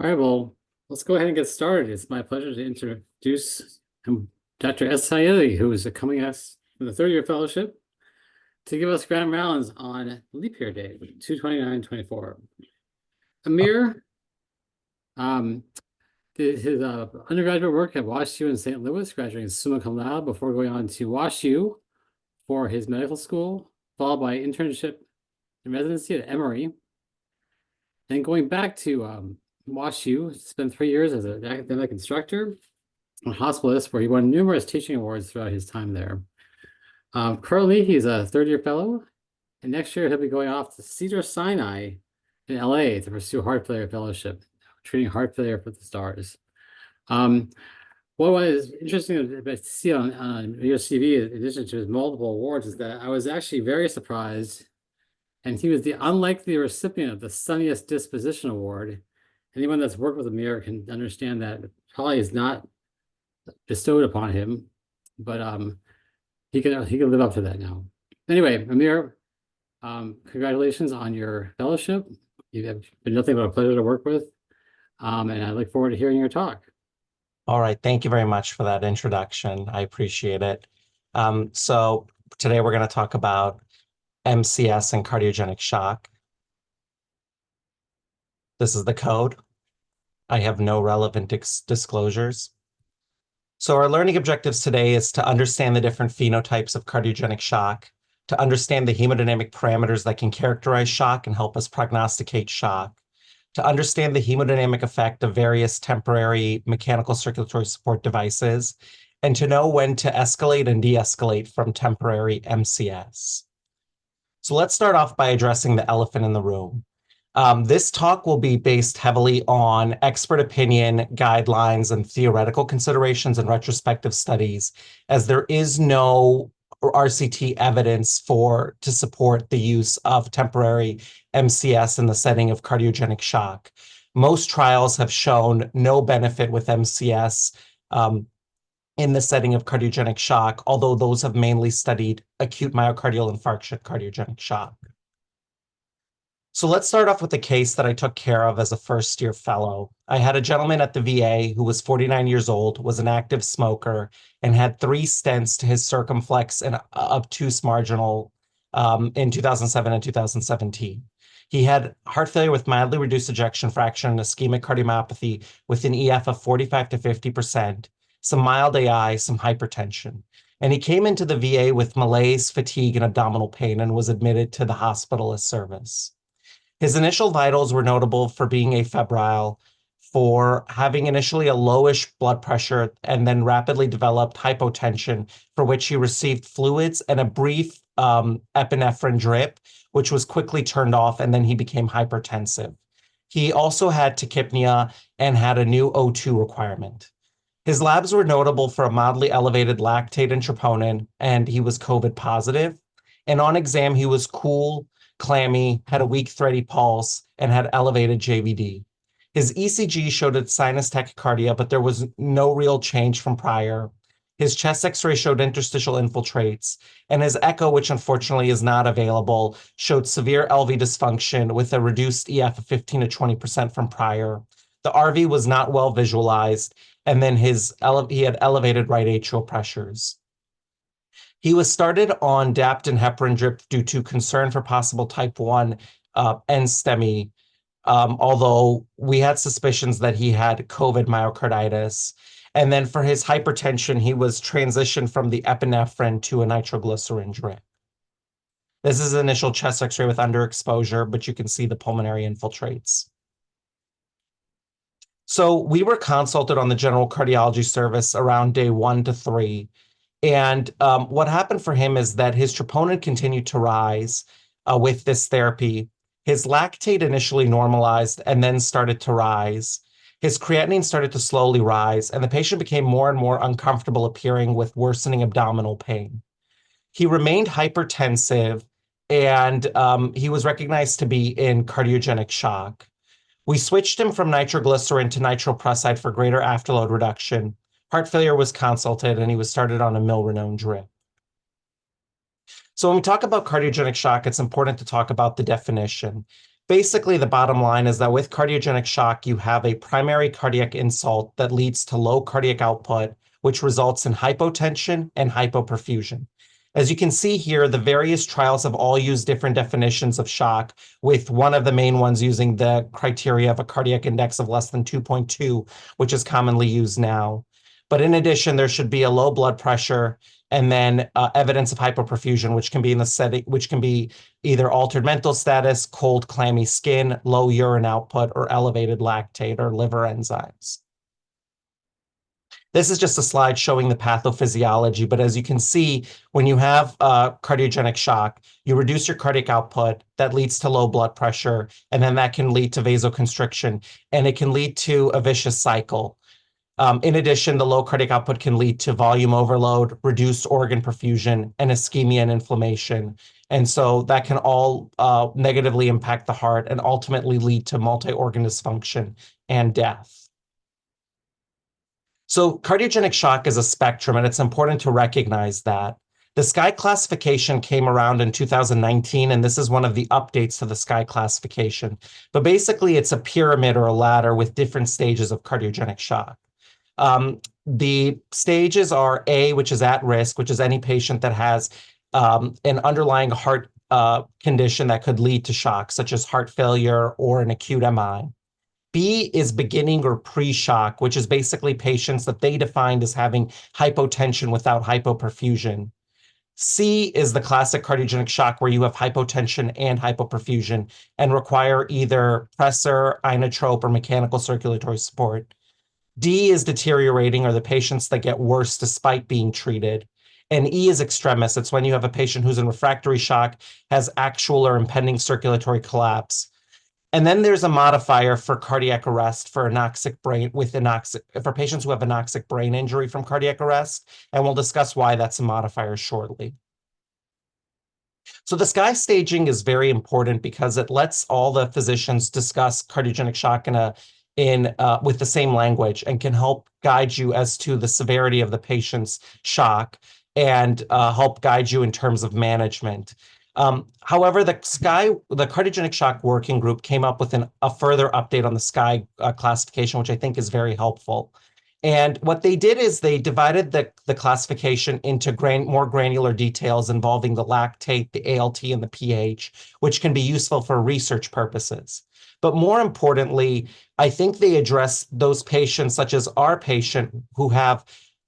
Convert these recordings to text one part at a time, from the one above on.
All right, well, let's go ahead and get started. It's my pleasure to introduce Dr. S. Sayedi, who is coming us from the third year fellowship to give us grand rounds on leap year day, 2/29/24. Amir did his undergraduate work at WashU in St. Louis, graduating summa cum laude before going on to WashU for his medical school, followed by internship and residency at Emory. Then going back to WashU, spent 3 years as an academic instructor and hospitalist, where he won numerous teaching awards throughout his time there. Currently, he's a third-year fellow, and next year he'll be going off to Cedars-Sinai in LA to pursue heart failure fellowship, treating heart failure for the stars. What is interesting to see on your CV, in addition to his multiple awards, is that I was actually very surprised, and he was the unlikely recipient of the Sunniest Disposition Award. Anyone that's worked with Amir can understand that it probably is not bestowed upon him, but he can live up to that now. Anyway, Amir, congratulations on your fellowship. You have been nothing but a pleasure to work with, and I look forward to hearing your talk. All right, thank you very much for that introduction. I appreciate it. So today we're going to talk about MCS and cardiogenic shock. This is the code. I have no relevant disclosures. So our learning objectives today is to understand the different phenotypes of cardiogenic shock, to understand the hemodynamic parameters that can characterize shock and help us prognosticate shock, to understand the hemodynamic effect of various temporary mechanical circulatory support devices, and to know when to escalate and de-escalate from temporary MCS. So let's start off by addressing the elephant in the room. This talk will be based heavily on expert opinion, guidelines, and theoretical considerations and retrospective studies, as there is no RCT evidence to support the use of temporary MCS in the setting of cardiogenic shock. Most trials have shown no benefit with MCS in the setting of cardiogenic shock, although those have mainly studied acute myocardial infarction cardiogenic shock. So let's start off with a case that I took care of as a first-year fellow. I had a gentleman at the VA who was 49 years old, was an active smoker, and had 3 stents to his circumflex and obtuse marginal in 2007 and 2017. He had heart failure with mildly reduced ejection fraction and ischemic cardiomyopathy with an EF of 45 to 50%, some mild AI, some hypertension. And he came into the VA with malaise, fatigue, and abdominal pain and was admitted to the hospital as service. His initial vitals were notable for being afebrile, for having initially a lowish blood pressure, and then rapidly developed hypotension, for which he received fluids and a brief epinephrine drip, which was quickly turned off, and then he became hypertensive. He also had tachypnea and had a new O2 requirement. His labs were notable for a mildly elevated lactate and troponin, and he was COVID positive. And on exam, he was cool, clammy, had a weak thready pulse, and had elevated JVD. His ECG showed a sinus tachycardia, but there was no real change from prior. His chest x-ray showed interstitial infiltrates, and his echo, which unfortunately is not available, showed severe LV dysfunction with a reduced EF of 15 to 20% from prior. The RV was not well visualized, and then he had elevated right atrial pressures. He was started on DAPT and heparin drip due to concern for possible type 1 NSTEMI, although we had suspicions that he had COVID myocarditis. And then for his hypertension, he was transitioned from the epinephrine to a nitroglycerin drip. This is initial chest x-ray with underexposure, but you can see the pulmonary infiltrates. So we were consulted on the general cardiology service around day 1 to 3. And what happened for him is that his troponin continued to rise with this therapy. His lactate initially normalized and then started to rise. His creatinine started to slowly rise, and the patient became more and more uncomfortable appearing with worsening abdominal pain. He remained hypertensive, and he was recognized to be in cardiogenic shock. We switched him from nitroglycerin to nitroprusside for greater afterload reduction. Heart failure was consulted, and he was started on a milrinone drip. So when we talk about cardiogenic shock, it's important to talk about the definition. basically the bottom line is that with cardiogenic shock, you have a primary cardiac insult that leads to low cardiac output, which results in hypotension and hypoperfusion. As you can see here, the various trials have all used different definitions of shock, with one of the main ones using the criteria of a cardiac index of less than 2.2, which is commonly used now. But in addition, there should be a low blood pressure and then evidence of hypoperfusion, which can be in the setting, which can be either altered mental status, cold, clammy skin, low urine output, or elevated lactate or liver enzymes. This is just a slide showing the pathophysiology, but as you can see, when you have cardiogenic shock, you reduce your cardiac output, that leads to low blood pressure, and then that can lead to vasoconstriction, and it can lead to a vicious cycle. In addition, the low cardiac output can lead to volume overload, reduced organ perfusion, and ischemia and inflammation. And so that can all negatively impact the heart and ultimately lead to multi-organ dysfunction and death. So cardiogenic shock is a spectrum, and it's important to recognize that. The SCAI classification came around in 2019, and this is one of the updates to the SCAI classification. But basically, it's a pyramid or a ladder with different stages of cardiogenic shock. The stages are A, which is at risk, which is any patient that has an underlying heart condition that could lead to shock, such as heart failure or an acute MI. B is beginning or pre-shock, which is basically patients that they defined as having hypotension without hypoperfusion. C is the classic cardiogenic shock where you have hypotension and hypoperfusion and require either pressor, inotrope, or mechanical circulatory support. D is deteriorating, or the patients that get worse despite being treated. And E is extremis. It's when you have a patient who's in refractory shock, has actual or impending circulatory collapse. And then there's a modifier for cardiac arrest for anoxic brain for patients who have anoxic brain injury from cardiac arrest. And we'll discuss why that's a modifier shortly. So the SCAI staging is very important because it lets all the physicians discuss cardiogenic shock with the same language and can help guide you as to the severity of the patient's shock and help guide you in terms of management. However, the Cardiogenic Shock Working Group came up with a further update on the SCAI classification, which I think is very helpful. And what they did is they divided the classification into more granular details involving the lactate, the ALT, and the pH, which can be useful for research purposes. But more importantly, I think they address those patients, such as our patient, who have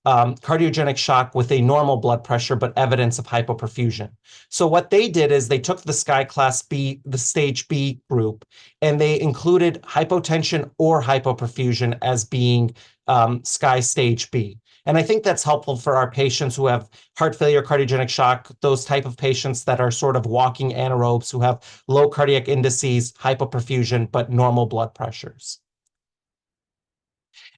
cardiogenic shock with a normal blood pressure, but evidence of hypoperfusion. So what they did is they took the SCAI class B, the stage B group, and they included hypotension or hypoperfusion as being SCAI stage B. And I think that's helpful for our patients who have heart failure, cardiogenic shock, those type of patients that are sort of walking anaerobes, who have low cardiac indices, hypoperfusion, but normal blood pressures.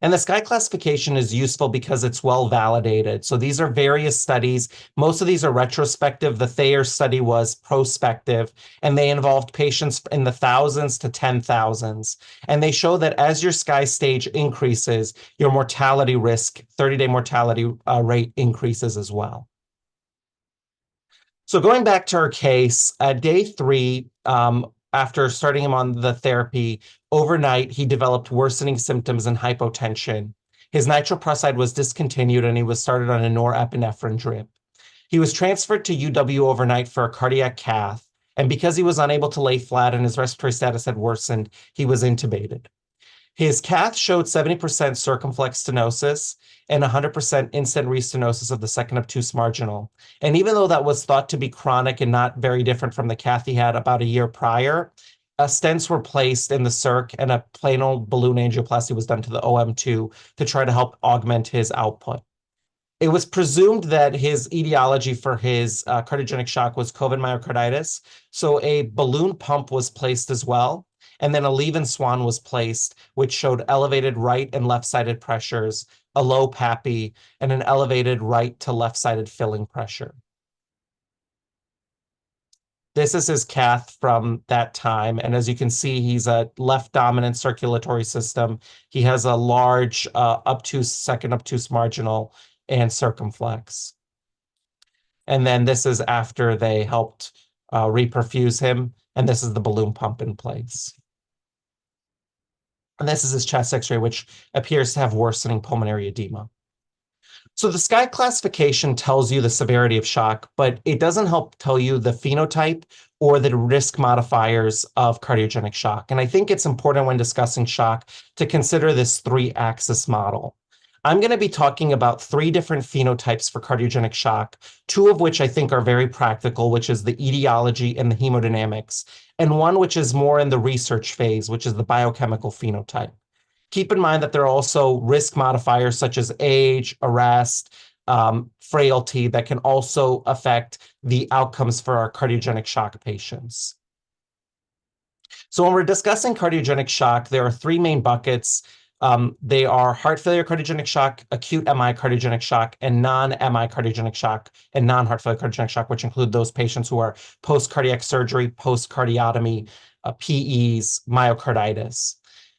And the SCAI classification is useful because it's well validated. So these are various studies. Most of these are retrospective. The Thayer study was prospective, and they involved patients in the thousands to 10,000s. And they show that as your SCAI stage increases, your mortality risk, 30-day mortality rate increases as well. So going back to our case, at day 3, after starting him on the therapy, overnight, he developed worsening symptoms and hypotension. His nitroprusside was discontinued, and he was started on a norepinephrine drip. He was transferred to UW overnight for a cardiac cath, and because he was unable to lay flat and his respiratory status had worsened, he was intubated. His cath showed 70% circumflex stenosis and 100% in-stent restenosis of the second obtuse marginal. And even though that was thought to be chronic and not very different from the cath he had about a year prior, stents were placed in the circ and a plain old balloon angioplasty was done to the OM2 to try to help augment his output. It was presumed that his etiology for his cardiogenic shock was COVID myocarditis, so a balloon pump was placed as well. And then a leave-in swan was placed, which showed elevated right and left-sided pressures, a low PAPi, and an elevated right to left-sided filling pressure. This is his cath from that time. And as you can see, he's a left-dominant circulatory system. He has a large second obtuse marginal and circumflex. And then this is after they helped reperfuse him. And this is the balloon pump in place. And this is his chest x-ray, which appears to have worsening pulmonary edema. So the SCAI classification tells you the severity of shock, but it doesn't help tell you the phenotype or the risk modifiers of cardiogenic shock. And I think it's important when discussing shock to consider this three-axis model. I'm going to be talking about three different phenotypes for cardiogenic shock, two of which I think are very practical, which is the etiology and the hemodynamics, and one which is more in the research phase, which is the biochemical phenotype. Keep in mind that there are also risk modifiers such as age, arrest, frailty that can also affect the outcomes for our cardiogenic shock patients. So when we're discussing cardiogenic shock, there are three main buckets. They are heart failure cardiogenic shock, acute MI cardiogenic shock, and non-MI cardiogenic shock, and non-heart failure cardiogenic shock, which include those patients who are post-cardiac surgery, post-cardiotomy, PEs, myocarditis.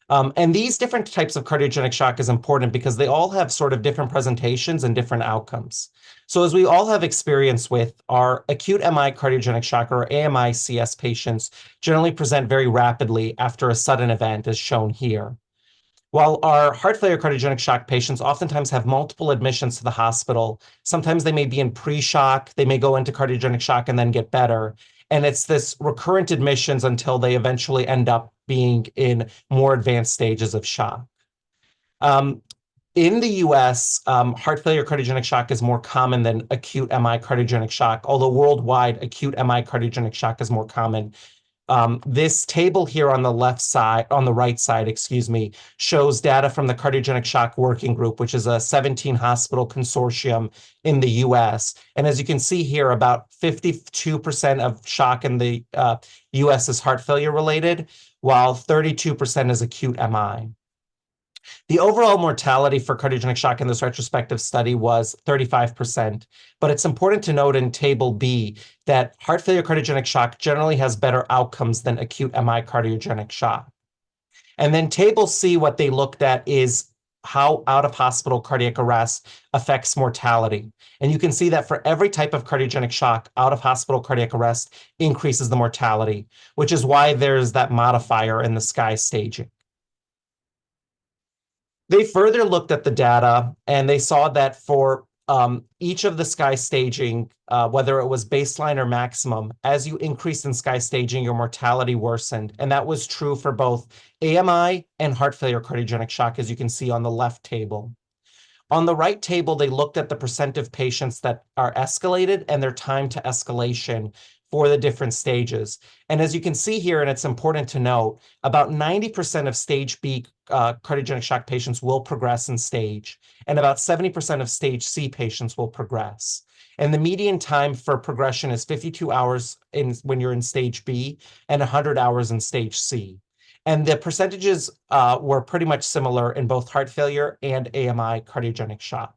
And these different types of cardiogenic shock is important because they all have sort of different presentations and different outcomes. So as we all have experience with, our acute MI cardiogenic shock or AMI CS patients generally present very rapidly after a sudden event, as shown here. While our heart failure cardiogenic shock patients oftentimes have multiple admissions to the hospital, sometimes they may be in pre-shock, they may go into cardiogenic shock and then get better. And it's this recurrent admissions until they eventually end up being in more advanced stages of shock. In the US, heart failure cardiogenic shock is more common than acute MI cardiogenic shock, although worldwide, acute MI cardiogenic shock is more common. This table here on the right side, excuse me, shows data from the Cardiogenic Shock Working Group, which is a 17 hospital consortium in the US. And as you can see here, about 52% of shock in the US is heart failure related, while 32% is acute MI. The overall mortality for cardiogenic shock in this retrospective study was 35%, but it's important to note in Table B that heart failure cardiogenic shock generally has better outcomes than acute MI cardiogenic shock. And then Table C, what they looked at is how out-of-hospital cardiac arrest affects mortality. And you can see that for every type of cardiogenic shock, out-of-hospital cardiac arrest increases the mortality, which is why there's that modifier in the SCAI staging. They further looked at the data and they saw that for each of the SCAI staging, whether it was baseline or maximum, as you increased in SCAI staging, your mortality worsened. And that was true for both AMI and heart failure cardiogenic shock, as you can see on the left table. On the right table, they looked at the percent of patients that are escalated and their time to escalation for the different stages. And as you can see here, and it's important to note, about 90% of stage B cardiogenic shock patients will progress in stage, and about 70% of stage C patients will progress. And the median time for progression is 52 hours when you're in stage B and 100 hours in stage C. And the percentages were pretty much similar in both heart failure and AMI cardiogenic shock.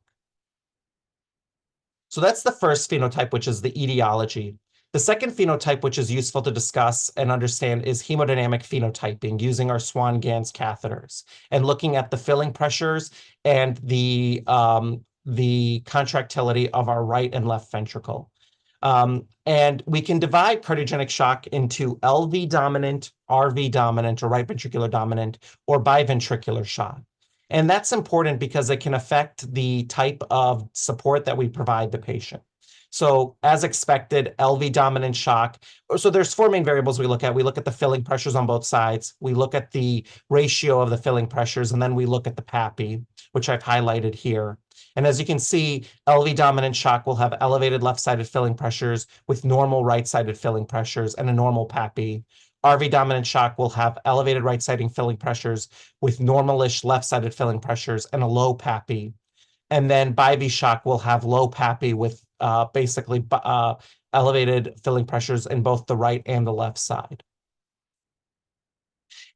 So that's the first phenotype, which is the etiology. The second phenotype, which is useful to discuss and understand, is hemodynamic phenotyping using our Swan-Ganz catheters and looking at the filling pressures and the contractility of our right and left ventricle. And we can divide cardiogenic shock into LV dominant, RV dominant, or right ventricular dominant, or biventricular shock. And that's important because it can affect the type of support that we provide the patient. So as expected, LV dominant shock. So there's four main variables we look at. We look at the filling pressures on both sides. We look at the ratio of the filling pressures, and then we look at the PAPi, which I've highlighted here. And as you can see, LV dominant shock will have elevated left-sided filling pressures with normal right-sided filling pressures and a normal PAPi. RV dominant shock will have elevated right-sided filling pressures with normalish left-sided filling pressures and a low PAPi. And then biV shock will have low PAPi with basically elevated filling pressures in both the right and the left side.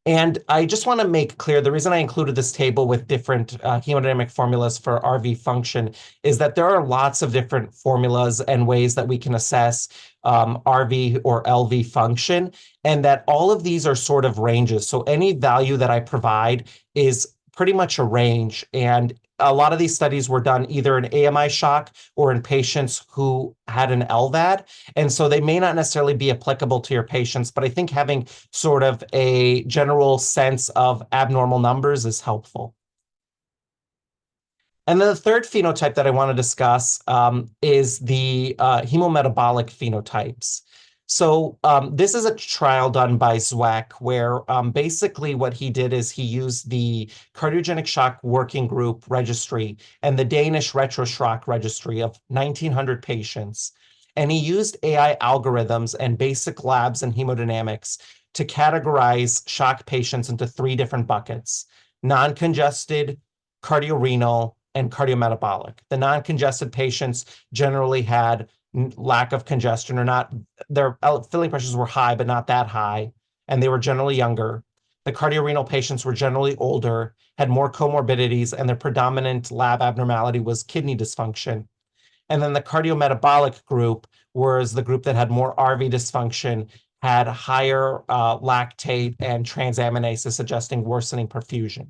And I just want to make clear, the reason I included this table with different hemodynamic formulas for RV function is that there are lots of different formulas and ways that we can assess RV or LV function, and that all of these are sort of ranges. So any value that I provide is pretty much a range, and a lot of these studies were done either in AMI shock or in patients who had an LVAD. And so they may not necessarily be applicable to your patients, but I think having sort of a general sense of abnormal numbers is helpful. And then the third phenotype that I want to discuss is the hemometabolic phenotypes. So this is a trial done by Zwack, where basically what he did is he used the Cardiogenic Shock Working Group Registry and the Danish RetroShock Registry of 1,900 patients. And he used AI algorithms and basic labs and hemodynamics to categorize shock patients into three different buckets: non-congested, cardiorenal, and cardiometabolic. The non-congested patients generally had lack of congestion, or not, their filling pressures were high, but not that high, and they were generally younger. The cardiorenal patients were generally older, had more comorbidities, and their predominant lab abnormality was kidney dysfunction. And then the cardiometabolic group was the group that had more RV dysfunction, had higher lactate and transaminases, suggesting worsening perfusion.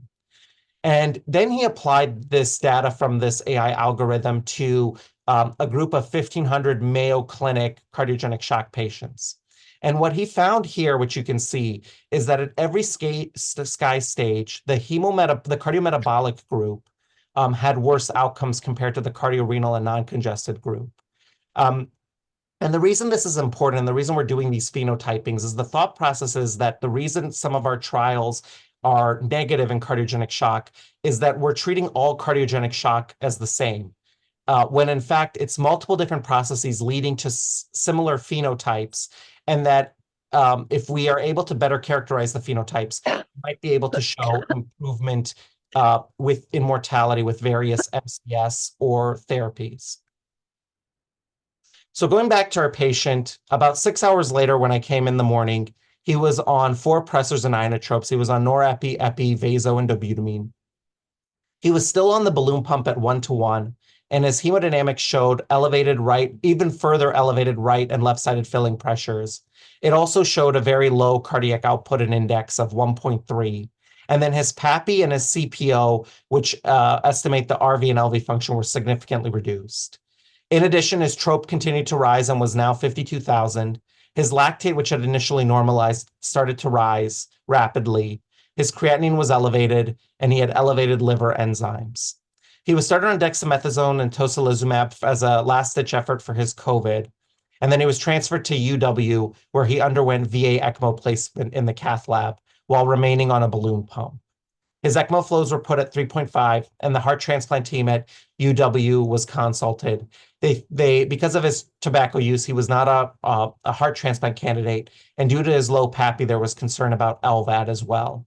And then he applied this data from this AI algorithm to a group of 1,500 Mayo Clinic cardiogenic shock patients. And what he found here, which you can see, is that at every sky stage, the cardiometabolic group had worse outcomes compared to the cardiorenal and non-congested group. And the reason this is important, and the reason we're doing these phenotypings, is the thought process is that the reason some of our trials are negative in cardiogenic shock is that we're treating all cardiogenic shock as the same, when in fact it's multiple different processes leading to similar phenotypes, and that if we are able to better characterize the phenotypes, we might be able to show improvement in mortality with various MCS or therapies. So going back to our patient, about 6 hours later when I came in the morning, he was on 4 pressors and inotropes. He was on norepi, epi, vaso, and dobutamine. He was still on the balloon pump at 1:1, and his hemodynamics showed elevated right, even further elevated right and left-sided filling pressures. It also showed a very low cardiac output and index of 1.3. And then his PAPi and his CPO, which estimate the RV and LV function, were significantly reduced. In addition, his trope continued to rise and was now 52,000. His lactate, which had initially normalized, started to rise rapidly. His creatinine was elevated, and he had elevated liver enzymes. He was started on dexamethasone and tocilizumab as a last-ditch effort for his COVID. And then he was transferred to UW, where he underwent VA ECMO placement in the cath lab while remaining on a balloon pump. His ECMO flows were put at 3.5, and the heart transplant team at UW was consulted. Because of his tobacco use, he was not a heart transplant candidate, and due to his low PAPi, there was concern about LVAD as well.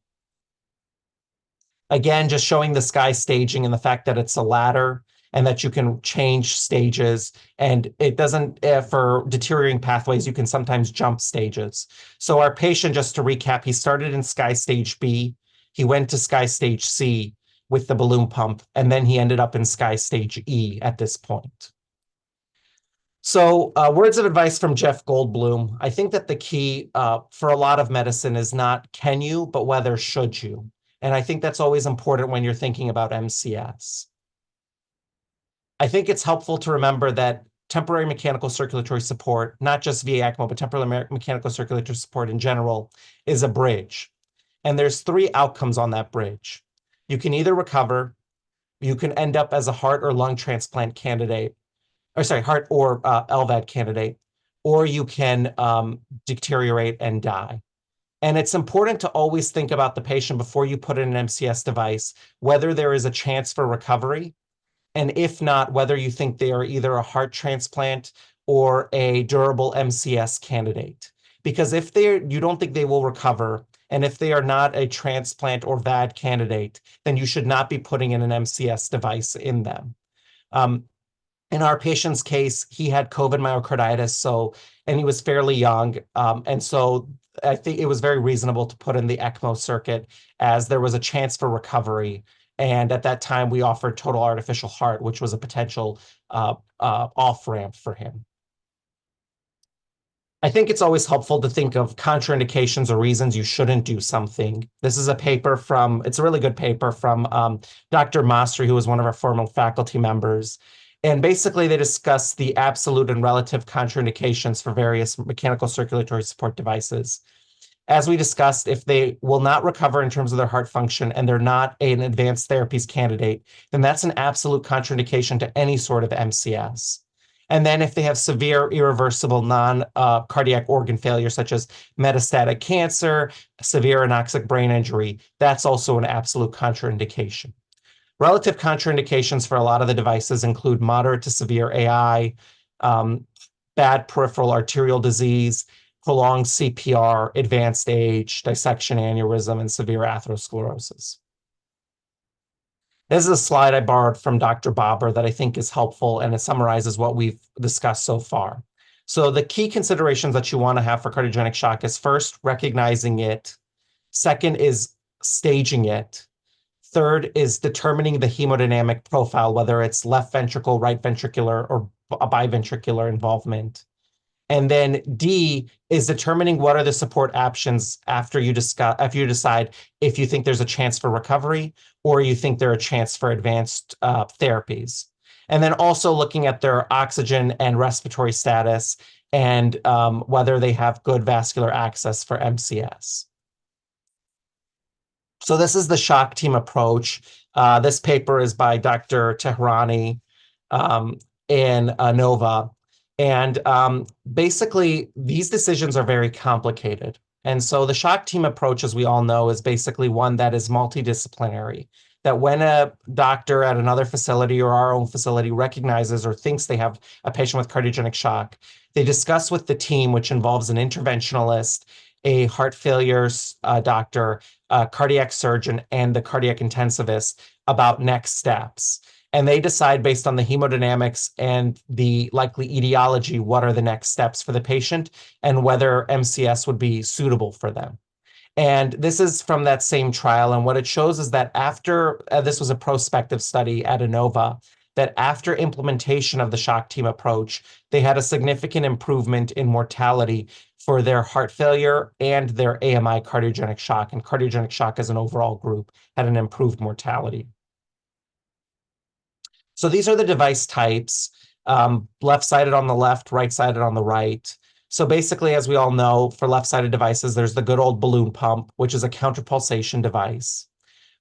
Again, just showing the sky staging and the fact that it's a ladder and that you can change stages, and it doesn't, for deteriorating pathways, you can sometimes jump stages. So our patient, just to recap, he started in sky stage B, he went to sky stage C with the balloon pump, and then he ended up in sky stage E at this point. So words of advice from Jeff Goldblum. I think that the key for a lot of medicine is not can you, but whether should you. And I think that's always important when you're thinking about MCS. I think it's helpful to remember that temporary mechanical circulatory support, not just via ECMO, but temporary mechanical circulatory support in general, is a bridge. And there's 3 outcomes on that bridge. You can either recover, you can end up as a heart or lung transplant candidate, or sorry, heart or LVAD candidate, or you can deteriorate and die. And it's important to always think about the patient before you put in an MCS device, whether there is a chance for recovery, and if not, whether you think they are either a heart transplant or a durable MCS candidate. Because if you don't think they will recover, and if they are not a transplant or VAD candidate, then you should not be putting in an MCS device in them. In our patient's case, he had COVID myocarditis, and he was fairly young. And so I think it was very reasonable to put in the ECMO circuit as there was a chance for recovery. And at that time, we offered total artificial heart, which was a potential off-ramp for him. I think it's always helpful to think of contraindications or reasons you shouldn't do something. This is a paper from, it's a really good paper from Dr. Mastry, who was one of our former faculty members. And basically, they discuss the absolute and relative contraindications for various mechanical circulatory support devices. As we discussed, if they will not recover in terms of their heart function and they're not an advanced therapies candidate, then that's an absolute contraindication to any sort of MCS. And then if they have severe irreversible non-cardiac organ failure, such as metastatic cancer, severe anoxic brain injury, that's also an absolute contraindication. Relative contraindications for a lot of the devices include moderate to severe AI, bad peripheral arterial disease, prolonged CPR, advanced age, dissection aneurysm, and severe atherosclerosis. This is a slide I borrowed from Dr. Bobber that I think is helpful, and it summarizes what we've discussed so far. So the key considerations that you want to have for cardiogenic shock is first, recognizing it. Second is staging it. Third is determining the hemodynamic profile, whether it's left ventricle, right ventricular, or a biventricular involvement. And then D is determining what are the support options after you decide if you think there's a chance for recovery or you think there's a chance for advanced therapies. And then also looking at their oxygen and respiratory status and whether they have good vascular access for MCS. So this is the shock team approach. This paper is by Dr. Tehrani in Nova. And basically, these decisions are very complicated. And so the shock team approach, as we all know, is basically one that is multidisciplinary. That when a doctor at another facility or our own facility recognizes or thinks they have a patient with cardiogenic shock, they discuss with the team, which involves an interventionalist, a heart failure doctor, a cardiac surgeon, and the cardiac intensivist about next steps. And they decide based on the hemodynamics and the likely etiology, what are the next steps for the patient and whether MCS would be suitable for them. And this is from that same trial. And what it shows is that after, this was a prospective study at Inova, that after implementation of the shock team approach, they had a significant improvement in mortality for their heart failure and their AMI cardiogenic shock. And cardiogenic shock as an overall group had an improved mortality. So these are the device types, left-sided on the left, right-sided on the right. So basically, as we all know, for left-sided devices, there's the good old balloon pump, which is a counterpulsation device.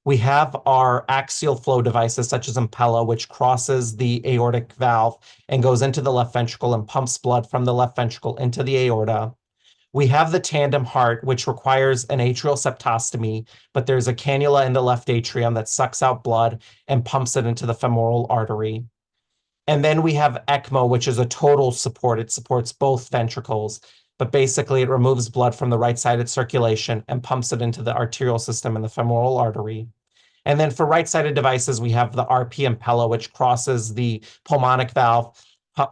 We have our axial flow devices, such as Impella, which crosses the aortic valve and goes into the left ventricle and pumps blood from the left ventricle into the aorta. We have the tandem heart, which requires an atrial septostomy, but there's a cannula in the left atrium that sucks out blood and pumps it into the femoral artery. And then we have ECMO, which is a total support. It supports both ventricles, but basically it removes blood from the right-sided circulation and pumps it into the arterial system in the femoral artery. And then for right-sided devices, we have the RP Impella, which crosses the pulmonic valve,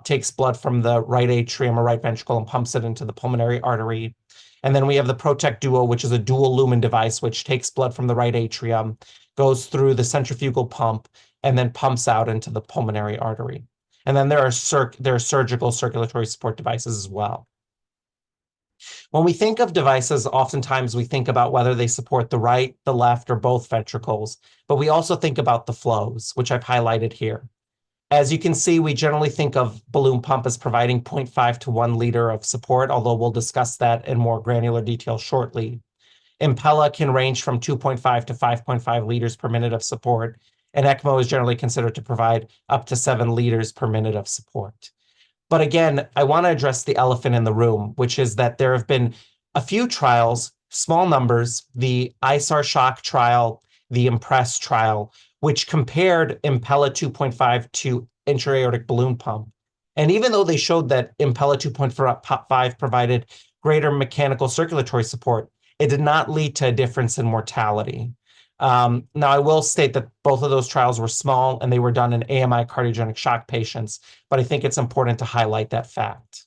takes blood from the right atrium or right ventricle and pumps it into the pulmonary artery. And then we have the Protect Duo, which is a dual lumen device, which takes blood from the right atrium, goes through the centrifugal pump, and then pumps out into the pulmonary artery. And then there are surgical circulatory support devices as well. When we think of devices, oftentimes we think about whether they support the right, the left, or both ventricles, but we also think about the flows, which I've highlighted here. As you can see, we generally think of balloon pump as providing 0.5 to 1 liter of support, although we'll discuss that in more granular detail shortly. Impella can range from 2.5 to 5.5 liters per minute of support, and ECMO is generally considered to provide up to 7 liters per minute of support. But again, I want to address the elephant in the room, which is that there have been a few trials, small numbers, the ISAR shock trial, the IMPRESS trial, which compared Impella 2.5 to intra-aortic balloon pump. And even though they showed that Impella 2.5 provided greater mechanical circulatory support, it did not lead to a difference in mortality. Now, I will state that both of those trials were small and they were done in AMI cardiogenic shock patients, but I think it's important to highlight that fact.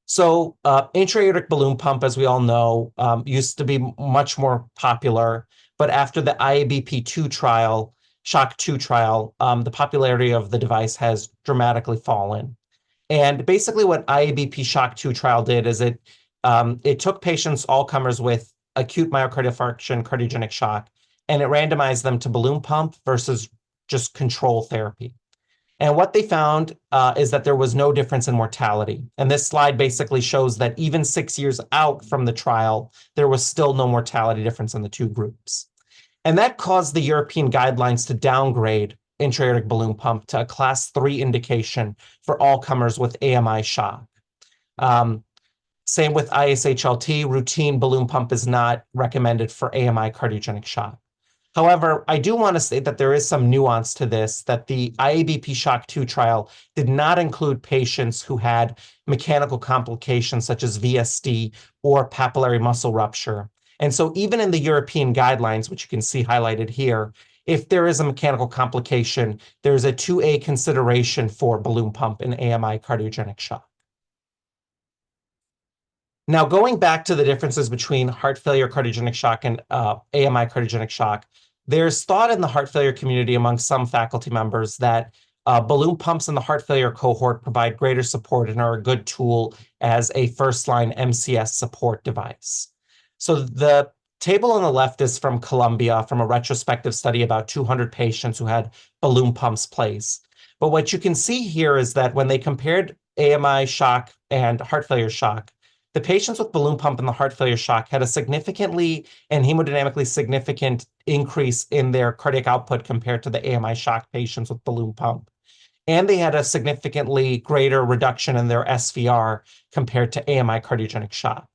So intra-aortic balloon pump, as we all know, used to be much more popular, but after the IABP2 trial, SHOCK 2 trial, the popularity of the device has dramatically fallen. And basically what IABP Shock 2 trial did is it took patients, all comers with acute myocardial infarction, cardiogenic shock, and it randomized them to balloon pump versus just control therapy. And what they found is that there was no difference in mortality. And this slide basically shows that even 6 years out from the trial, there was still no mortality difference in the two groups. And that caused the European guidelines to downgrade intra-aortic balloon pump to a class 3 indication for all comers with AMI shock. Same with ISHLT, routine balloon pump is not recommended for AMI cardiogenic shock. However, I do want to say that there is some nuance to this, that the IABP Shock 2 trial did not include patients who had mechanical complications such as VSD or papillary muscle rupture. And so even in the European guidelines, which you can see highlighted here, if there is a mechanical complication, there's a 2A consideration for balloon pump in AMI cardiogenic shock. Now, going back to the differences between heart failure cardiogenic shock and AMI cardiogenic shock, there's thought in the heart failure community among some faculty members that balloon pumps in the heart failure cohort provide greater support and are a good tool as a first-line MCS support device. So the table on the left is from Columbia, from a retrospective study about 200 patients who had balloon pumps placed. But what you can see here is that when they compared AMI shock and heart failure shock, the patients with balloon pump and the heart failure shock had a significantly and hemodynamically significant increase in their cardiac output compared to the AMI shock patients with balloon pump. And they had a significantly greater reduction in their SVR compared to AMI cardiogenic shock.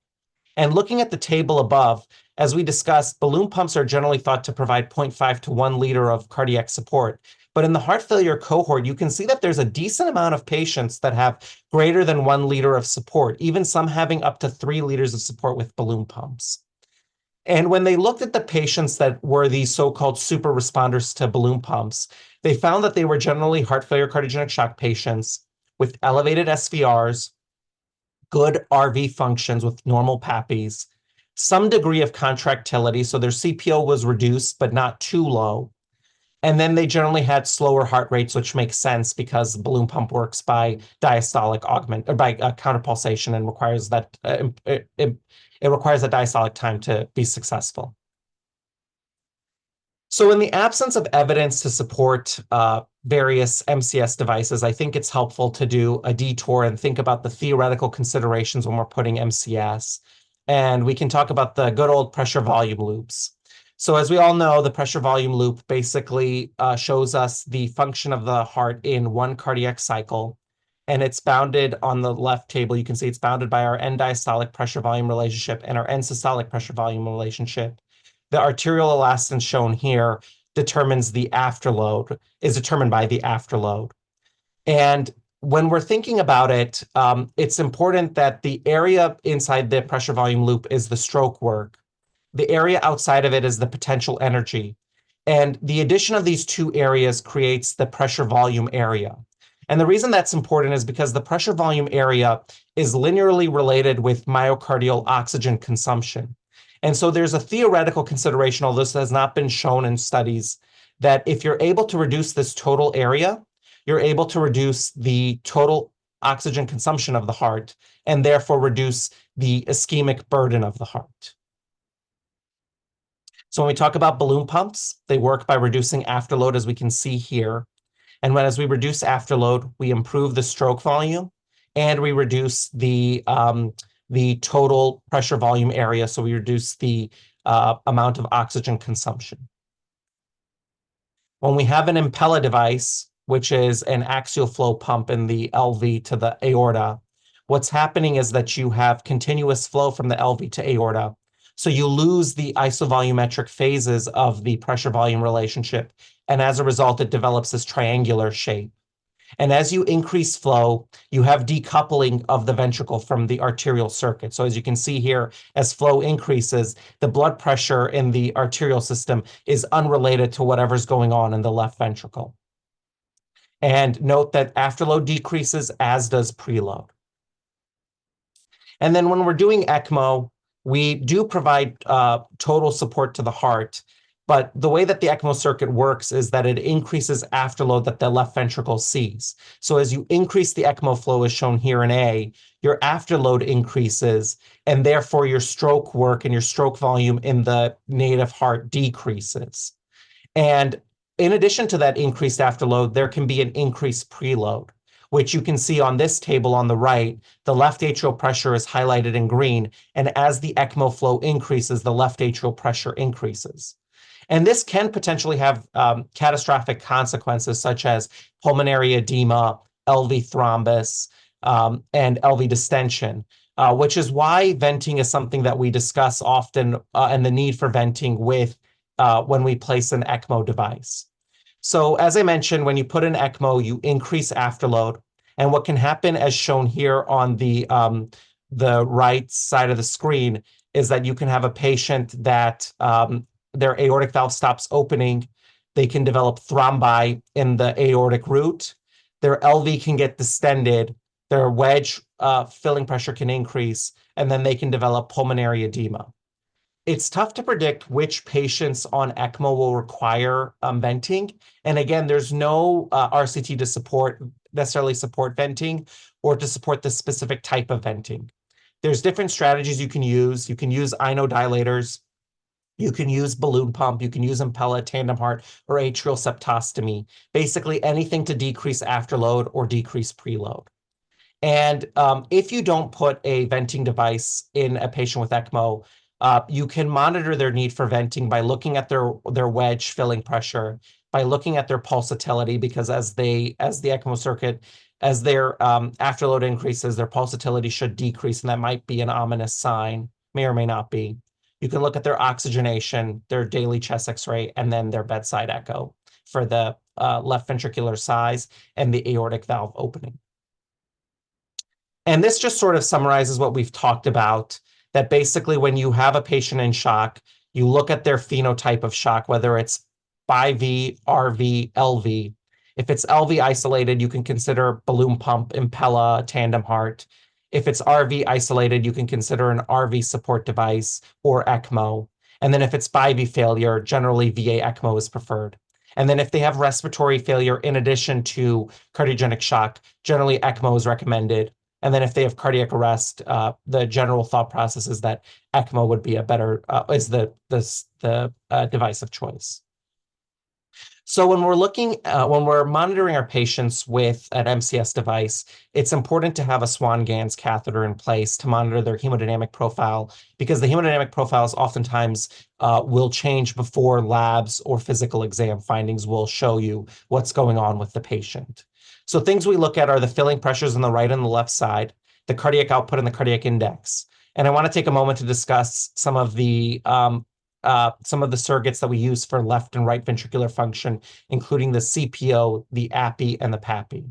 And looking at the table above, as we discussed, balloon pumps are generally thought to provide 0.5 to 1 liter of cardiac support. But in the heart failure cohort, you can see that there's a decent amount of patients that have greater than 1 liter of support, even some having up to 3 liters of support with balloon pumps. And when they looked at the patients that were these so-called super responders to balloon pumps, they found that they were generally heart failure cardiogenic shock patients with elevated SVRs, good RV functions with normal PAPis, some degree of contractility, so their CPO was reduced, but not too low. And then they generally had slower heart rates, which makes sense because the balloon pump works by diastolic augment or by counterpulsation and requires that it requires a diastolic time to be successful. So in the absence of evidence to support various MCS devices, I think it's helpful to do a detour and think about the theoretical considerations when we're putting MCS. And we can talk about the good old pressure volume loops. So as we all know, the pressure volume loop basically shows us the function of the heart in one cardiac cycle. And it's bounded on the left table. You can see it's bounded by our end diastolic pressure volume relationship and our end systolic pressure volume relationship. The arterial elastance shown here determines the afterload, is determined by the afterload. And when we're thinking about it, it's important that the area inside the pressure volume loop is the stroke work. The area outside of it is the potential energy. And the addition of these two areas creates the pressure volume area. And the reason that's important is because the pressure volume area is linearly related with myocardial oxygen consumption. And so there's a theoretical consideration, although this has not been shown in studies, that if you're able to reduce this total area, you're able to reduce the total oxygen consumption of the heart and therefore reduce the ischemic burden of the heart. So when we talk about balloon pumps, they work by reducing afterload, as we can see here. And as we reduce afterload, we improve the stroke volume and we reduce the total pressure volume area. So we reduce the amount of oxygen consumption. When we have an Impella device, which is an axial flow pump in the LV to the aorta, what's happening is that you have continuous flow from the LV to aorta. So you lose the isovolumetric phases of the pressure volume relationship. And as a result, it develops this triangular shape. And as you increase flow, you have decoupling of the ventricle from the arterial circuit. So as you can see here, as flow increases, the blood pressure in the arterial system is unrelated to whatever's going on in the left ventricle. And note that afterload decreases, as does preload. And then when we're doing ECMO, we do provide total support to the heart. But the way that the ECMO circuit works is that it increases afterload that the left ventricle sees. So as you increase the ECMO flow, as shown here in A, your afterload increases, and therefore your stroke work and your stroke volume in the native heart decreases. And in addition to that increased afterload, there can be an increased preload, which you can see on this table on the right. The left atrial pressure is highlighted in green, and as the ECMO flow increases, the left atrial pressure increases. And this can potentially have catastrophic consequences such as pulmonary edema, LV thrombus, and LV distension, which is why venting is something that we discuss often, and the need for venting with when we place an ECMO device. So as I mentioned, when you put an ECMO, you increase afterload. And what can happen, as shown here on the right side of the screen, is that you can have a patient that their aortic valve stops opening. They can develop thrombi in the aortic root. Their LV can get distended. Their wedge filling pressure can increase, and then they can develop pulmonary edema. It's tough to predict which patients on ECMO will require venting. And again, there's no RCT to necessarily support venting or to support the specific type of venting. There's different strategies you can use. You can use inodilators. You can use balloon pump. You can use Impella, tandem heart, or atrial septostomy. Basically anything to decrease afterload or decrease preload. And if you don't put a venting device in a patient with ECMO, you can monitor their need for venting by looking at their wedge filling pressure, by looking at their pulsatility, because as the ECMO circuit, as their afterload increases, their pulsatility should decrease, and that might be an ominous sign, may or may not be. You can look at their oxygenation, their daily chest X-ray, and then their bedside echo for the left ventricular size and the aortic valve opening. And this just sort of summarizes what we've talked about, that basically when you have a patient in shock, you look at their phenotype of shock, whether it's BiV, RV, LV. If it's LV isolated, you can consider balloon pump, Impella, tandem heart. If it's RV isolated, you can consider an RV support device or ECMO. And then if it's BiV failure, generally VA ECMO is preferred. And then if they have respiratory failure in addition to cardiogenic shock, generally ECMO is recommended. And then if they have cardiac arrest, the general thought process is that ECMO would be a better, is the device of choice. So when we're monitoring our patients with an MCS device, it's important to have a Swan-Ganz catheter in place to monitor their hemodynamic profile, because the hemodynamic profiles oftentimes will change before labs or physical exam findings will show you what's going on with the patient. So things we look at are the filling pressures on the right and the left side, the cardiac output and the cardiac index. And I want to take a moment to discuss some of the surrogates that we use for left and right ventricular function, including the CPO, the APi, and the PAPi.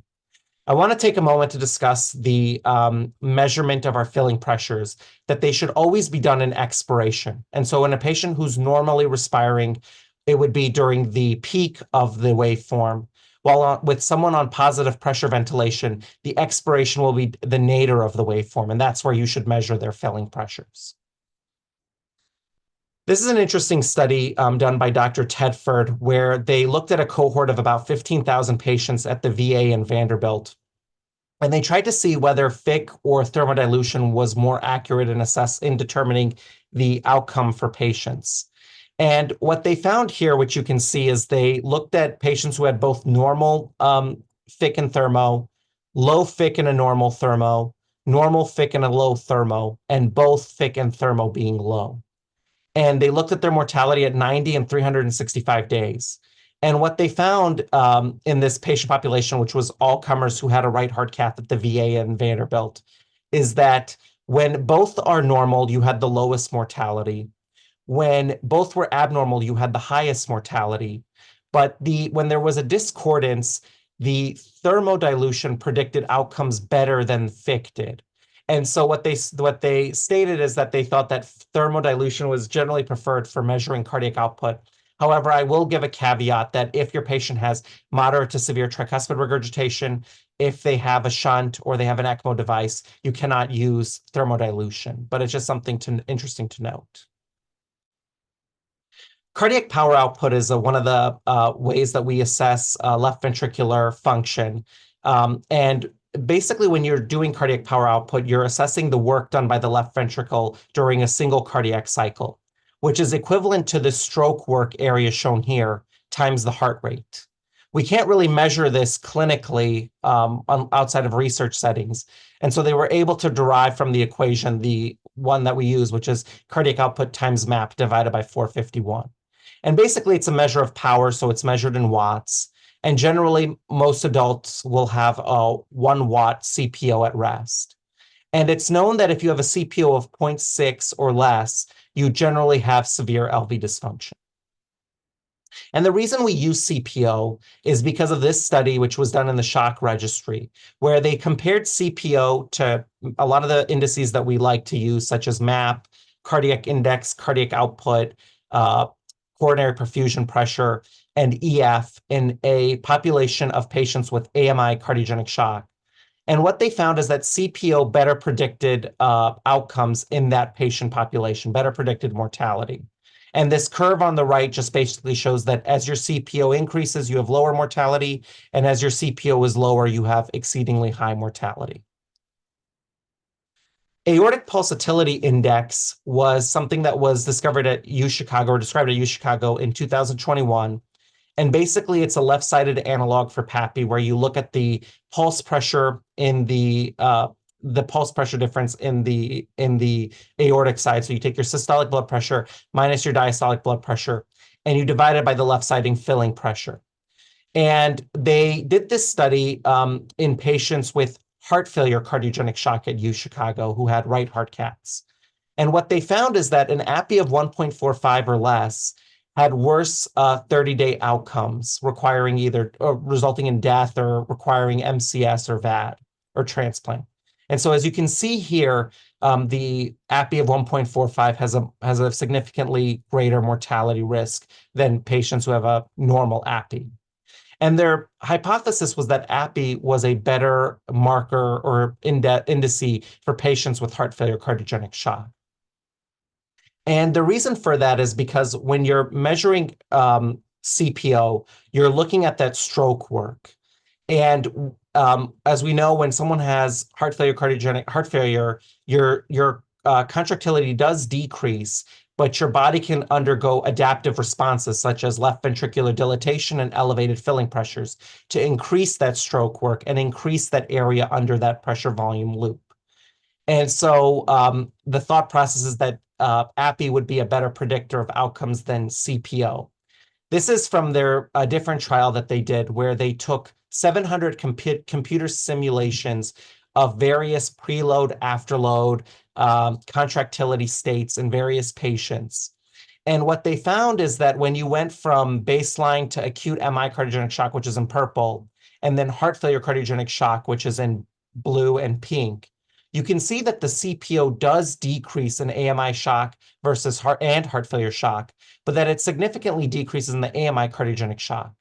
I want to take a moment to discuss the measurement of our filling pressures, that they should always be done in expiration. And so in a patient who's normally respiring, it would be during the peak of the waveform. While with someone on positive pressure ventilation, the expiration will be the nadir of the waveform, and that's where you should measure their filling pressures. This is an interesting study done by Dr. Tedford, where they looked at a cohort of about 15,000 patients at the VA in Vanderbilt. And they tried to see whether FIC or thermodilution was more accurate in determining the outcome for patients. And what they found here, which you can see, is they looked at patients who had both normal FIC and thermo, low FIC and a normal thermo, normal FIC and a low thermo, and both FIC and thermo being low. And they looked at their mortality at 90 and 365 days. And what they found in this patient population, which was all comers who had a right heart cath at the VA in Vanderbilt, is that when both are normal, you had the lowest mortality. When both were abnormal, you had the highest mortality. But when there was a discordance, the thermodilution predicted outcomes better than FIC did. And so what they stated is that they thought that thermodilution was generally preferred for measuring cardiac output. However, I will give a caveat that if your patient has moderate to severe tricuspid regurgitation, if they have a shunt or they have an ECMO device, you cannot use thermodilution. But it's just something interesting to note. Cardiac power output is one of the ways that we assess left ventricular function. And basically, when you're doing cardiac power output, you're assessing the work done by the left ventricle during a single cardiac cycle, which is equivalent to the stroke work area shown here times the heart rate. We can't really measure this clinically outside of research settings. And so they were able to derive from the equation the one that we use, which is cardiac output times MAP divided by 451. And basically, it's a measure of power, so it's measured in watts. And generally, most adults will have a 1 watt CPO at rest. And it's known that if you have a CPO of 0.6 or less, you generally have severe LV dysfunction. And the reason we use CPO is because of this study, which was done in the shock registry, where they compared CPO to a lot of the indices that we like to use, such as MAP, cardiac index, cardiac output, coronary perfusion pressure, and EF in a population of patients with AMI cardiogenic shock. And what they found is that CPO better predicted outcomes in that patient population, better predicted mortality. And this curve on the right just basically shows that as your CPO increases, you have lower mortality, and as your CPO is lower, you have exceedingly high mortality. Aortic pulsatility index was something that was discovered at U Chicago, or described at U Chicago in 2021. And basically, it's a left-sided analog for PAPi, where you look at the pulse pressure in the pulse pressure difference in the aortic side. So you take your systolic blood pressure minus your diastolic blood pressure, and you divide it by the left-siding filling pressure. And they did this study in patients with heart failure cardiogenic shock at U Chicago who had right heart caths. And what they found is that an API of 1.45 or less had worse 30-day outcomes, requiring either resulting in death or requiring MCS or VAD or transplant. And so, as you can see here, the API of 1.45 has a significantly greater mortality risk than patients who have a normal API. And their hypothesis was that API was a better marker or indice for patients with heart failure cardiogenic shock. And the reason for that is because when you're measuring CPO, you're looking at that stroke work. And as we know, when someone has heart failure, cardiogenic heart failure, your contractility does decrease, but your body can undergo adaptive responses such as left ventricular dilatation and elevated filling pressures to increase that stroke work and increase that area under that pressure volume loop. And so the thought process is that API would be a better predictor of outcomes than CPO. This is from their different trial that they did where they took 700 computer simulations of various preload, afterload, contractility states in various patients. And what they found is that when you went from baseline to acute MI cardiogenic shock, which is in purple, and then heart failure cardiogenic shock, which is in blue and pink, you can see that the CPO does decrease in AMI shock versus heart failure shock, but that it significantly decreases in the AMI cardiogenic shock.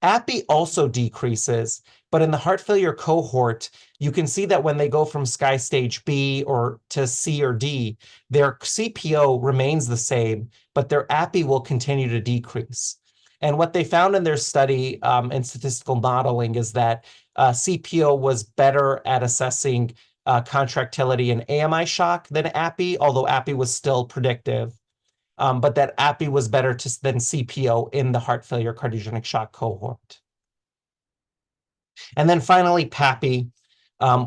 API also decreases, but in the heart failure cohort, you can see that when they go from SCAI stage B or to C or D, their CPO remains the same, but their API will continue to decrease. And what they found in their study in statistical modeling is that CPO was better at assessing contractility in AMI shock than API, although API was still predictive. But that API was better than CPO in the heart failure cardiogenic shock cohort. And then finally, PAPi,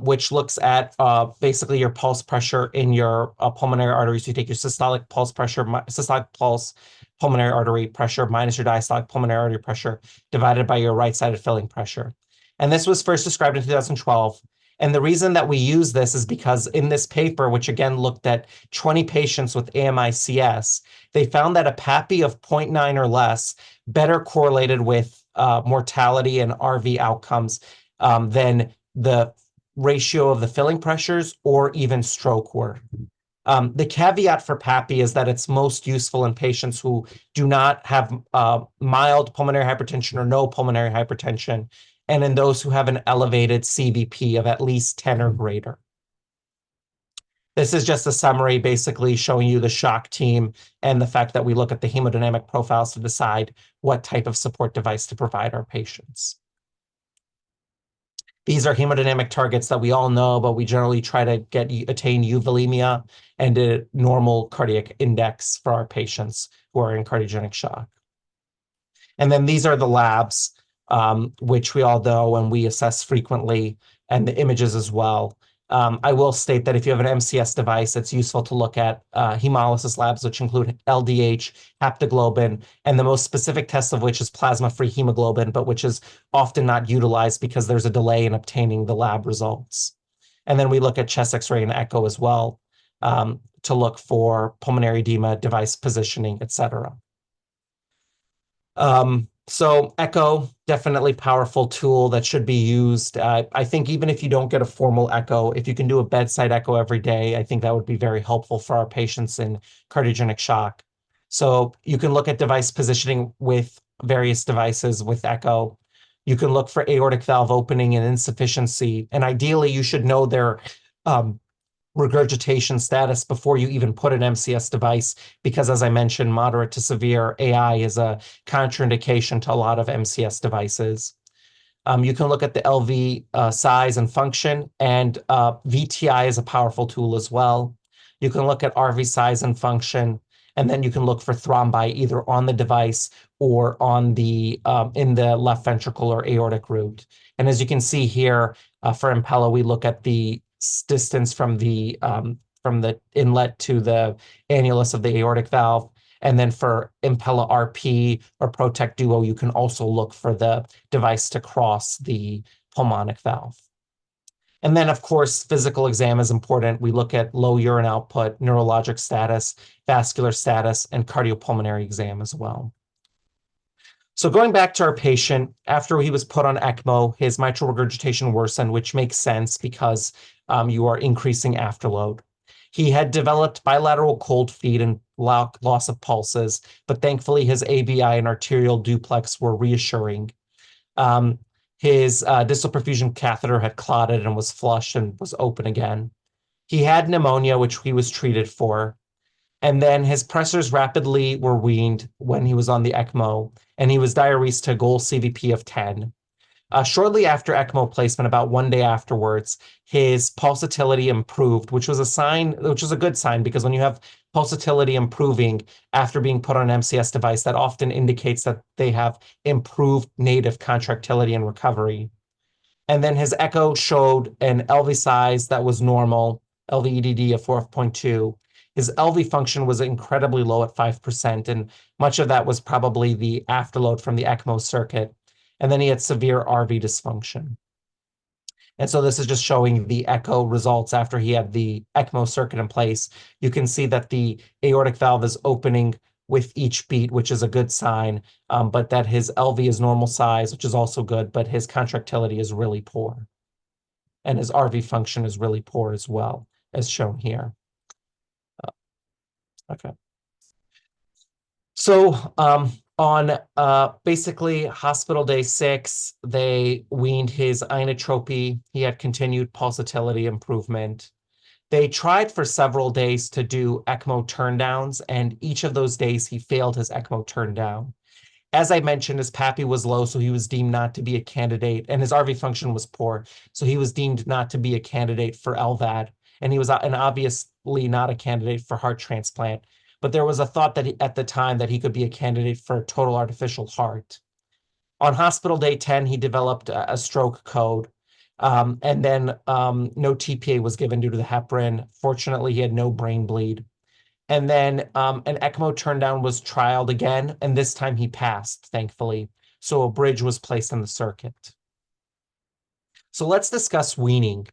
which looks at basically your pulse pressure in your pulmonary arteries. You take your systolic pulse pressure, systolic pulse pulmonary artery pressure minus your diastolic pulmonary artery pressure divided by your right-sided filling pressure. And this was first described in 2012. And the reason that we use this is because in this paper, which again looked at 20 patients with AMI-CS, they found that a PAPi of 0.9 or less better correlated with mortality and RV outcomes than the ratio of the filling pressures or even stroke work. The caveat for PAPi is that it's most useful in patients who do not have mild pulmonary hypertension or no pulmonary hypertension, and in those who have an elevated CVP of at least 10 or greater. This is just a summary basically showing you the shock team and the fact that we look at the hemodynamic profiles to decide what type of support device to provide our patients. These are hemodynamic targets that we all know, but we generally try to attain euvolemia and a normal cardiac index for our patients who are in cardiogenic shock. And then these are the labs, which we all know and we assess frequently, and the images as well. I will state that if you have an MCS device, it's useful to look at hemolysis labs, which include LDH, haptoglobin, and the most specific test of which is plasma-free hemoglobin, but which is often not utilized because there's a delay in obtaining the lab results. And then we look at chest X-ray and echo as well to look for pulmonary edema, device positioning, et cetera. So echo, definitely powerful tool that should be used. I think even if you don't get a formal echo, if you can do a bedside echo every day, I think that would be very helpful for our patients in cardiogenic shock. So you can look at device positioning with various devices with echo. You can look for aortic valve opening and insufficiency. And ideally, you should know their regurgitation status before you even put an MCS device, because as I mentioned, moderate to severe AI is a contraindication to a lot of MCS devices. You can look at the LV size and function, and VTI is a powerful tool as well. You can look at RV size and function, and then you can look for thrombi either on the device or on the in the left ventricle or aortic root. And as you can see here, for Impella, we look at the distance from the inlet to the annulus of the aortic valve. And then for Impella RP or Protect Duo, you can also look for the device to cross the pulmonic valve. And then, of course, physical exam is important. We look at low urine output, neurologic status, vascular status, and cardiopulmonary exam as well. So going back to our patient, after he was put on ECMO, his mitral regurgitation worsened, which makes sense because you are increasing afterload. He had developed bilateral cold feet and loss of pulses, but thankfully his ABI and arterial duplex were reassuring. His distal perfusion catheter had clotted and was flushed and was open again. He had pneumonia, which he was treated for. And then his pressors rapidly were weaned when he was on the ECMO, and he was diuresed to a goal CVP of 10. Shortly after ECMO placement, about 1 day afterwards, his pulsatility improved, which was a good sign, because when you have pulsatility improving after being put on an MCS device, that often indicates that they have improved native contractility and recovery. And then his echo showed an LV size that was normal, LV-EDD of 4.2. His LV function was incredibly low at 5%, and much of that was probably the afterload from the ECMO circuit. And then he had severe RV dysfunction. And so this is just showing the echo results after he had the ECMO circuit in place. You can see that the aortic valve is opening with each beat, which is a good sign, but that his LV is normal size, which is also good, but his contractility is really poor. And his RV function is really poor as well, as shown here. Okay. So on basically hospital day 6, they weaned his inotropy. He had continued pulsatility improvement. They tried for several days to do ECMO turndowns, and each of those days he failed his ECMO turndown. As I mentioned, his PAPi was low, so he was deemed not to be a candidate, and his RV function was poor, so he was deemed not to be a candidate for LVAD, and he was obviously not a candidate for heart transplant. But there was a thought that at the time that he could be a candidate for a total artificial heart. On hospital day 10, he developed a stroke code, and then no TPA was given due to the heparin. Fortunately, he had no brain bleed. And then an ECMO turndown was trialed again, and this time he passed, thankfully. So a bridge was placed on the circuit. So let's discuss weaning.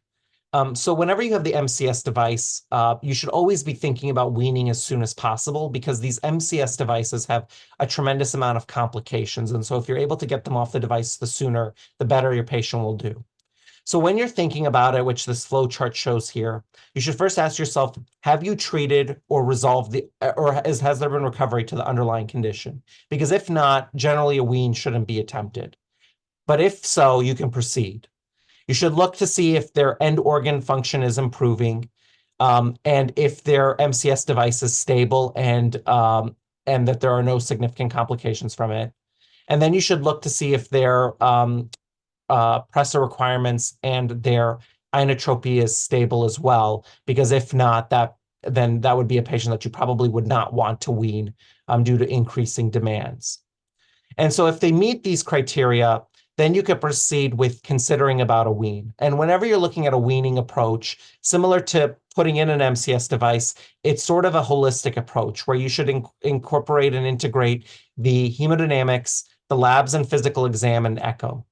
So whenever you have the MCS device, you should always be thinking about weaning as soon as possible, because these MCS devices have a tremendous amount of complications. And so if you're able to get them off the device the sooner, the better your patient will do. So when you're thinking about it, which this flow chart shows here, you should first ask yourself, have you treated or resolved has there been recovery to the underlying condition? Because if not, generally a wean shouldn't be attempted. But if so, you can proceed. You should look to see if their end organ function is improving. and if their MCS device is stable and that there are no significant complications from it. And then you should look to see if their pressor requirements and their inotropy is stable as well, because if not, then that would be a patient that you probably would not want to wean due to increasing demands. And so if they meet these criteria, then you could proceed with considering about a wean. And whenever you're looking at a weaning approach, similar to putting in an MCS device, it's sort of a holistic approach where you should incorporate and integrate the hemodynamics, the labs and physical exam, and echo.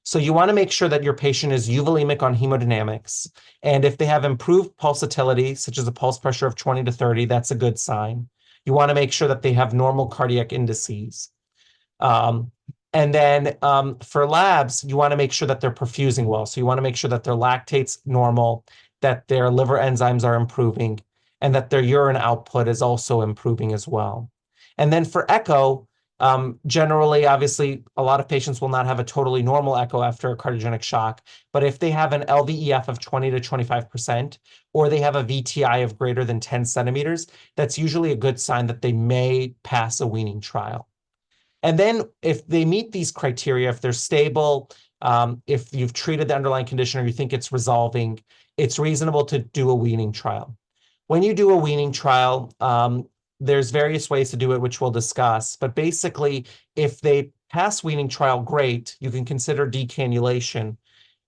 So you want to make sure that your patient is euvolemic on hemodynamics. And if they have improved pulsatility, such as a pulse pressure of 20 to 30, that's a good sign. You want to make sure that they have normal cardiac indices. And then for labs, you want to make sure that they're perfusing well. So you want to make sure that their lactate's normal, that their liver enzymes are improving, and that their urine output is also improving as well. And then for echo, generally, obviously, a lot of patients will not have a totally normal echo after a cardiogenic shock. But if they have an LVEF of 20 to 25%, or they have a VTI of greater than 10 centimeters, that's usually a good sign that they may pass a weaning trial. And then if they meet these criteria, if they're stable, if you've treated the underlying condition or you think it's resolving, it's reasonable to do a weaning trial. When you do a weaning trial, there's various ways to do it, which we'll discuss. But basically, if they pass weaning trial, great, you can consider decannulation.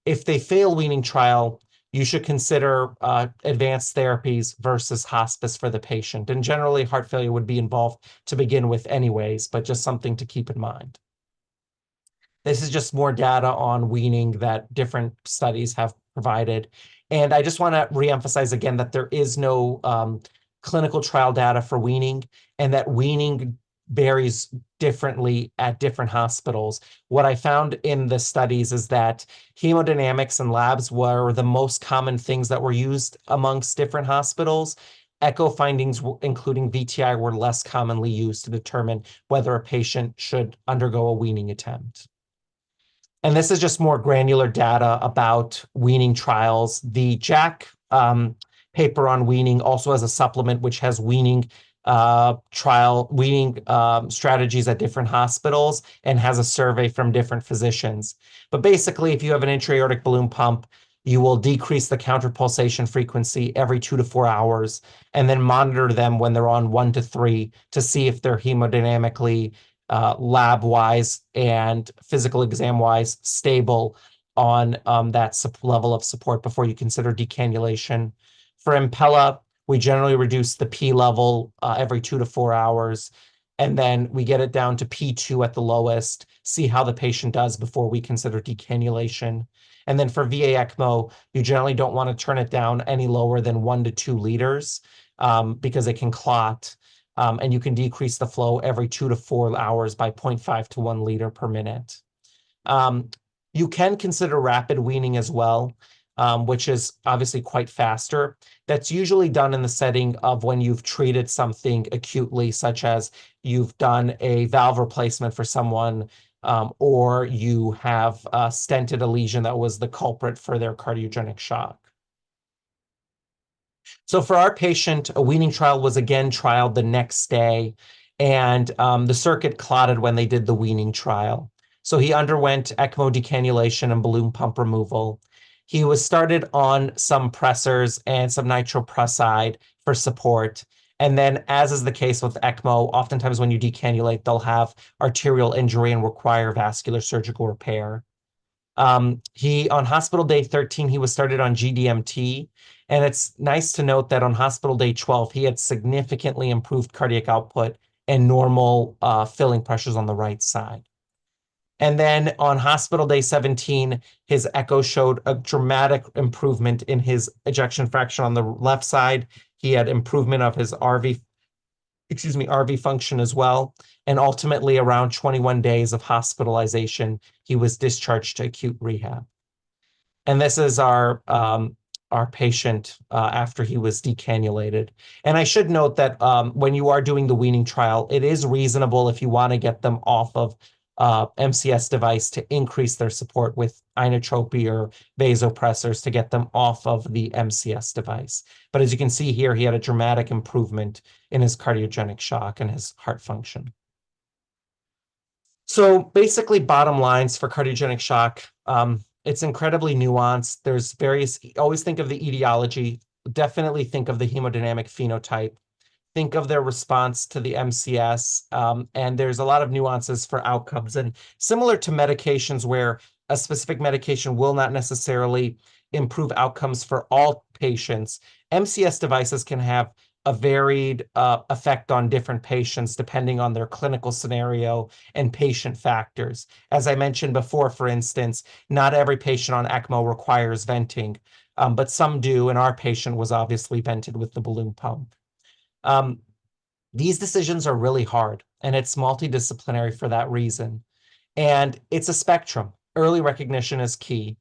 If they fail weaning trial, you should consider advanced therapies versus hospice for the patient. And generally, heart failure would be involved to begin with anyways, but just something to keep in mind. This is just more data on weaning that different studies have provided. And I just want to reemphasize again that there is no clinical trial data for weaning, and that weaning varies differently at different hospitals. What I found in the studies is that hemodynamics and labs were the most common things that were used amongst different hospitals. Echo findings, including VTI, were less commonly used to determine whether a patient should undergo a weaning attempt. And this is just more granular data about weaning trials. The Jack paper on weaning also has a supplement which has weaning strategies at different hospitals and has a survey from different physicians. But basically, if you have an intra-aortic balloon pump, you will decrease the counterpulsation frequency every 2 to 4 hours and then monitor them when they're on 1 to 3 to see if they're hemodynamically, lab-wise and physical exam-wise stable on that level of support before you consider decannulation. For Impella, we generally reduce the P level every 2 to 4 hours, and then we get it down to P2 at the lowest, see how the patient does before we consider decannulation. And then for VA ECMO, you generally don't want to turn it down any lower than 1 to 2 liters because it can clot, and you can decrease the flow every 2 to 4 hours by 0.5 to 1 liter per minute. You can consider rapid weaning as well, which is obviously quite faster. That's usually done in the setting of when you've treated something acutely, such as you've done a valve replacement for someone, or you have stented a lesion that was the culprit for their cardiogenic shock. So for our patient, a weaning trial was again trialed the next day, and the circuit clotted when they did the weaning trial. So he underwent ECMO decannulation and balloon pump removal. He was started on some pressors and some nitroprusside for support. And then, as is the case with ECMO, oftentimes when you decannulate, they'll have arterial injury and require vascular surgical repair. On hospital day 13, he was started on GDMT. And it's nice to note that on hospital day 12, he had significantly improved cardiac output and normal filling pressures on the right side. And then on hospital day 17, his echo showed a dramatic improvement in his ejection fraction on the left side. He had improvement of his RV function as well. And ultimately, around 21 days of hospitalization, he was discharged to acute rehab. And this is our patient after he was decannulated. And I should note that when you are doing the weaning trial, it is reasonable if you want to get them off of MCS device to increase their support with inotropy or vasopressors to get them off of the MCS device. But as you can see here, he had a dramatic improvement in his cardiogenic shock and his heart function. So basically, bottom lines for cardiogenic shock, it's incredibly nuanced. There's various, always think of the etiology, definitely think of the hemodynamic phenotype, think of their response to the MCS, and there's a lot of nuances for outcomes. And similar to medications where a specific medication will not necessarily improve outcomes for all patients, MCS devices can have a varied effect on different patients depending on their clinical scenario and patient factors. As I mentioned before, for instance, not every patient on ECMO requires venting, but some do, and our patient was obviously vented with the balloon pump. These decisions are really hard, and it's multidisciplinary for that reason. And it's a spectrum. Early recognition is key.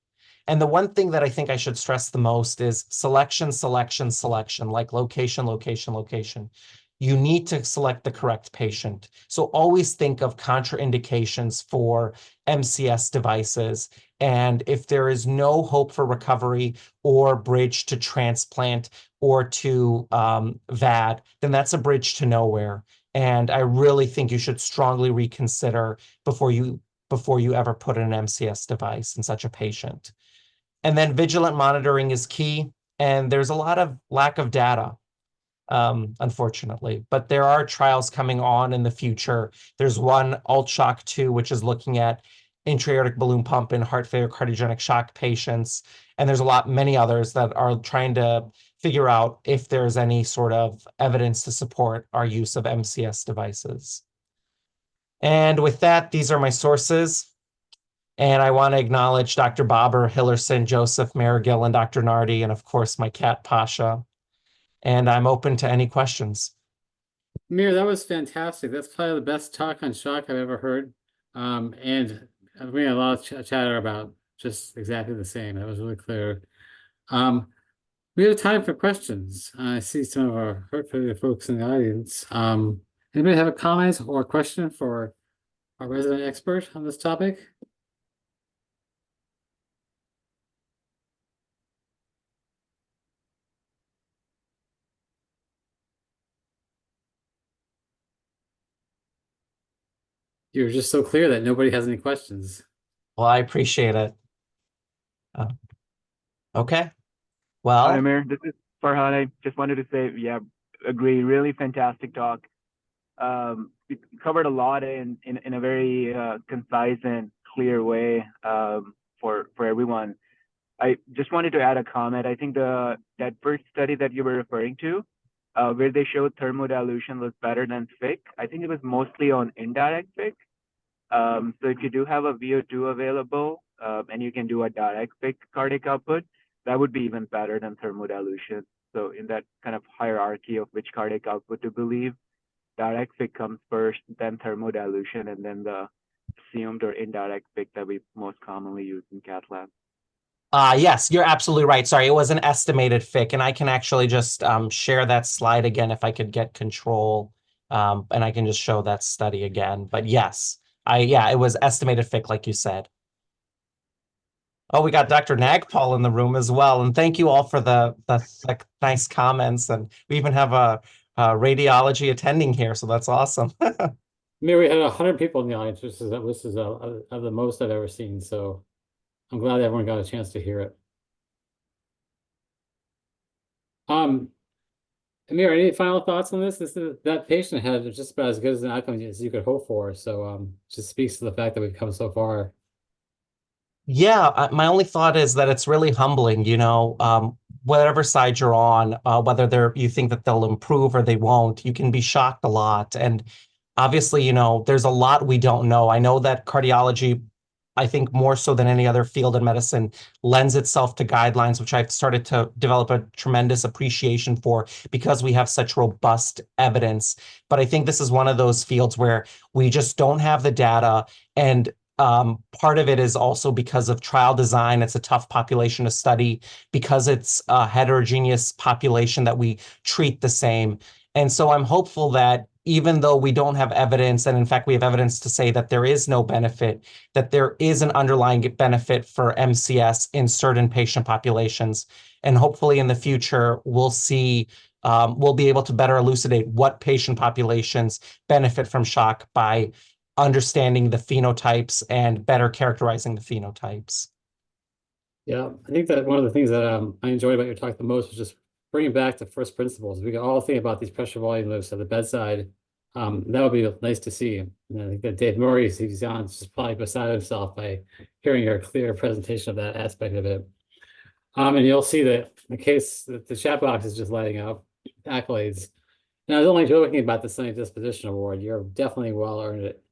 And the one thing that I think I should stress the most is selection, selection, selection, like location, location, location. You need to select the correct patient. So always think of contraindications for MCS devices. And if there is no hope for recovery or bridge to transplant or to VAD, then that's a bridge to nowhere. And I really think you should strongly reconsider before you ever put in an MCS device in such a patient. And then vigilant monitoring is key. And there's a lot of lack of data, unfortunately. But there are trials coming on in the future. There's one, ALT-SHOCK 2, which is looking at intra-aortic balloon pump in heart failure cardiogenic shock patients. And there's many others that are trying to figure out if there's any sort of evidence to support our use of MCS devices. And with that, these are my sources. And I want to acknowledge Dr. Bobber, Hillerson, Joseph, Marigill, and Dr. Nardi, and of course, my cat, Pasha. And I'm open to any questions. Mir, that was fantastic. That's probably the best talk on shock I've ever heard. And we had a lot of chatter about just exactly the same. That was really clear. We have time for questions. I see some of our heart failure folks in the audience. Anybody have a comment or a question for our resident expert on this topic? You're just so clear that nobody has any questions. Well, I appreciate it. Okay. Hi, Well, Amir. This is Farhan. I just wanted to say, yeah, agree. Really fantastic talk. We covered a lot in a very concise and clear way for everyone. I just wanted to add a comment. I think that first study that you were referring to, where they showed thermodilution was better than FIC, I think it was mostly on indirect FIC. So if you do have a VO2 available and you can do a direct FIC cardiac output, that would be even better than thermodilution. So in that kind of hierarchy of which cardiac output to believe, direct FIC comes first, then thermodilution, and then the assumed or indirect FIC that we most commonly use in cath lab. yes, you're absolutely right. Sorry, it was an estimated FIC, and I can actually just share that slide again if I could get control, and I can just show that study again. But yes, it was estimated FIC, like you said. Oh, we got Dr. Nagpal in the room as well, and thank you all for the nice comments. And we even have a radiology attending here, so that's awesome. Mir, we had 100 people in the audience. This is of the most I've ever seen. So I'm glad everyone got a chance to hear it. Amir, any final thoughts on this? That patient had just about as good as an outcome as you could hope for. So just speaks to the fact that we've come so far. Yeah, my only thought is that it's really humbling, whatever side you're on, whether you think that they'll improve or they won't, you can be shocked a lot. And obviously, there's a lot we don't know. I know that cardiology, I think more so than any other field in medicine, lends itself to guidelines, which I've started to develop a tremendous appreciation for because we have such robust evidence. But I think this is one of those fields where we just don't have the data. And part of it is also because of trial design. It's a tough population to study because it's a heterogeneous population that we treat the same. And so I'm hopeful that even though we don't have evidence, and in fact, we have evidence to say that there is no benefit, that there is an underlying benefit for MCS in certain patient populations. And hopefully in the future, we'll see, we'll be able to better elucidate what patient populations benefit from shock by understanding the phenotypes and better characterizing the phenotypes. Yeah, I think that one of the things that I enjoyed about your talk the most was just bringing back to first principles. We can all think about these pressure volume lifts at the bedside. That would be nice to see. And I think that Dave Murray, he's on, just probably beside himself by hearing your clear presentation of that aspect of it. And you'll see that the case, that the chat box is just lighting up, accolades. And I was only joking about the Sunny Disposition Award. You're definitely well earned it.